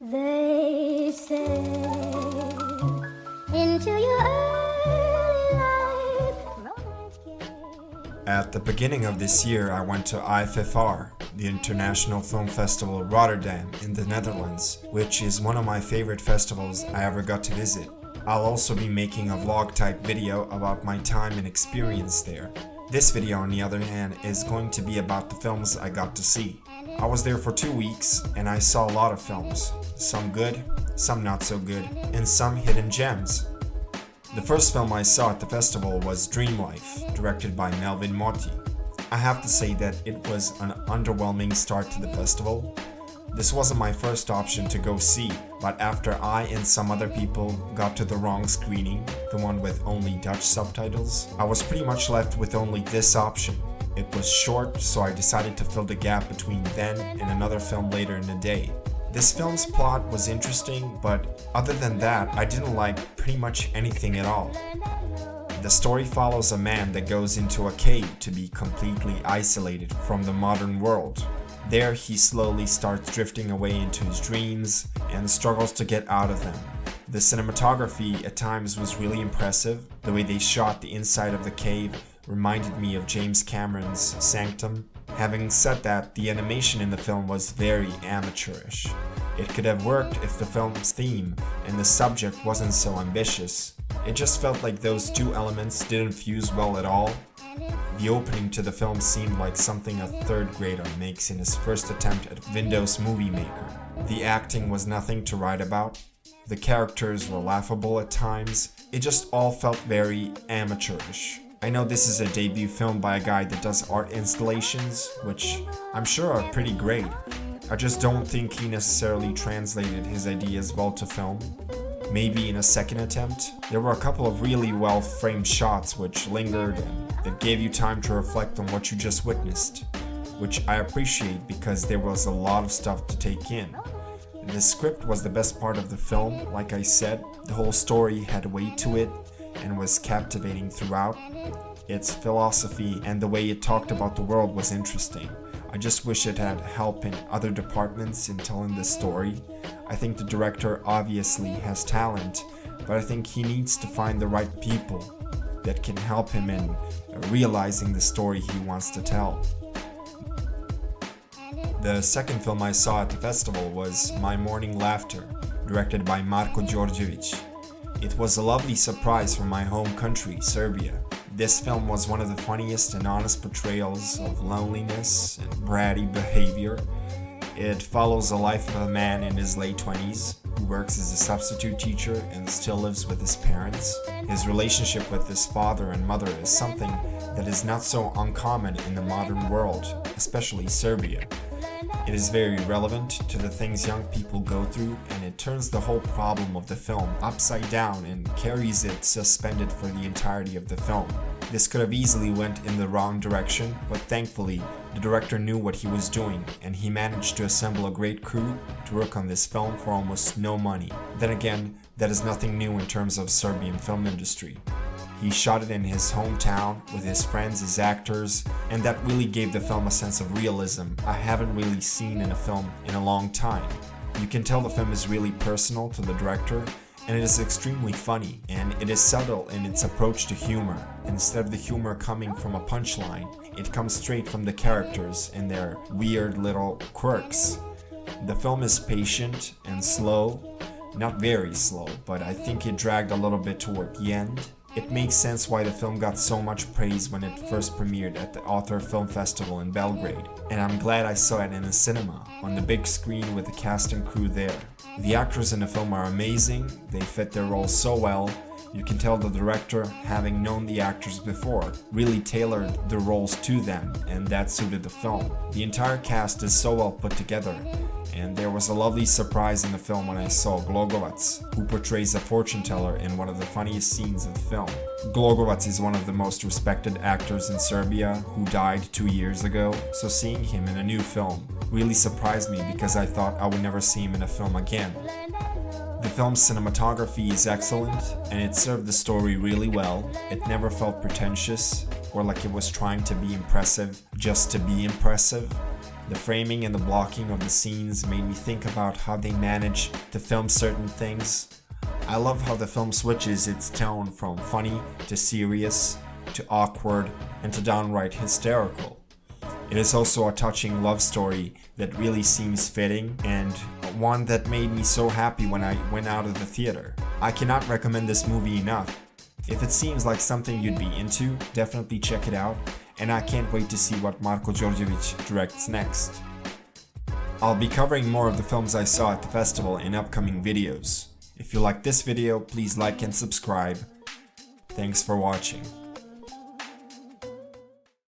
They say into your early life, romance game. At the beginning of this year, I went to IFFR, the International Film Festival Rotterdam in the Netherlands, which is one of my favorite festivals I ever got to visit. I'll also be making a vlog type video about my time and experience there. This video, on the other hand, is going to be about the films I got to see. I was there for 2 weeks and I saw a lot of films, some good, some not so good, and some hidden gems. The first film I saw at the festival was Dreamlife, directed by Melvin Motti. I have to say that it was an underwhelming start to the festival. This wasn't my first option to go see, but after I and some other people got to the wrong screening, the one with only Dutch subtitles, I was pretty much left with only this option. It was short, so I decided to fill the gap between then and another film later in the day. This film's plot was interesting, but other than that, I didn't like pretty much anything at all. The story follows a man that goes into a cave to be completely isolated from the modern world. There, he slowly starts drifting away into his dreams and struggles to get out of them. The cinematography at times was really impressive. The way they shot the inside of the cave reminded me of James Cameron's Sanctum. Having said that, the animation in the film was very amateurish. It could have worked if the film's theme and the subject wasn't so ambitious. It just felt like those two elements didn't fuse well at all. The opening to the film seemed like something a third grader makes in his first attempt at Windows Movie Maker. The acting was nothing to write about. The characters were laughable at times. It just all felt very amateurish. I know this is a debut film by a guy that does art installations, which I'm sure are pretty great. I just don't think he necessarily translated his ideas well to film. Maybe in a second attempt. There were a couple of really well framed shots which lingered and that gave you time to reflect on what you just witnessed, which I appreciate because there was a lot of stuff to take in. The script was the best part of the film. Like I said, the whole story had weight to it and was captivating throughout. Its philosophy and the way it talked about the world was interesting. I just wish it had help in other departments in telling this story. I think the director obviously has talent, but I think he needs to find the right people that can help him in realizing the story he wants to tell. The second film I saw at the festival was My Morning Laughter, directed by Marko Đorđević. It was a lovely surprise from my home country, Serbia. This film was one of the funniest and honest portrayals of loneliness and bratty behavior. It follows the life of a man in his late 20s who works as a substitute teacher and still lives with his parents. His relationship with his father and mother is something that is not so uncommon in the modern world, especially Serbia. It is very relevant to the things young people go through, and it turns the whole problem of the film upside down and carries it suspended for the entirety of the film. This could have easily went in the wrong direction, but thankfully the director knew what he was doing and he managed to assemble a great crew to work on this film for almost no money. Then again, that is nothing new in terms of Serbian film industry. He shot it in his hometown with his friends as actors, and that really gave the film a sense of realism I haven't really seen in a film in a long time. You can tell the film is really personal to the director, and it is extremely funny, and it is subtle in its approach to humor. Instead of the humor coming from a punchline, it comes straight from the characters and their weird little quirks. The film is patient and slow, not very slow, but I think it dragged a little bit toward the end. It makes sense why the film got so much praise when it first premiered at the Author Film Festival in Belgrade, and I'm glad I saw it in a cinema, on the big screen with the cast and crew there. The actors in the film are amazing, they fit their roles so well. You can tell the director, having known the actors before, really tailored the roles to them, and that suited the film. The entire cast is so well put together, and there was a lovely surprise in the film when I saw Glogovac, who portrays a fortune teller in one of the funniest scenes of the film. Glogovac is one of the most respected actors in Serbia, who died 2 years ago, so seeing him in a new film really surprised me because I thought I would never see him in a film again. The film's cinematography is excellent, and it served the story really well. It never felt pretentious or like it was trying to be impressive just to be impressive. The framing and the blocking of the scenes made me think about how they manage to film certain things. I love how the film switches its tone from funny to serious to awkward and to downright hysterical. It is also a touching love story that really seems fitting and one that made me so happy when I went out of the theater. I cannot recommend this movie enough. If it seems like something you'd be into, definitely check it out, and I can't wait to see what Marko Đorđević directs next. I'll be covering more of the films I saw at the festival in upcoming videos. If you like this video, please like and subscribe. Thanks for watching.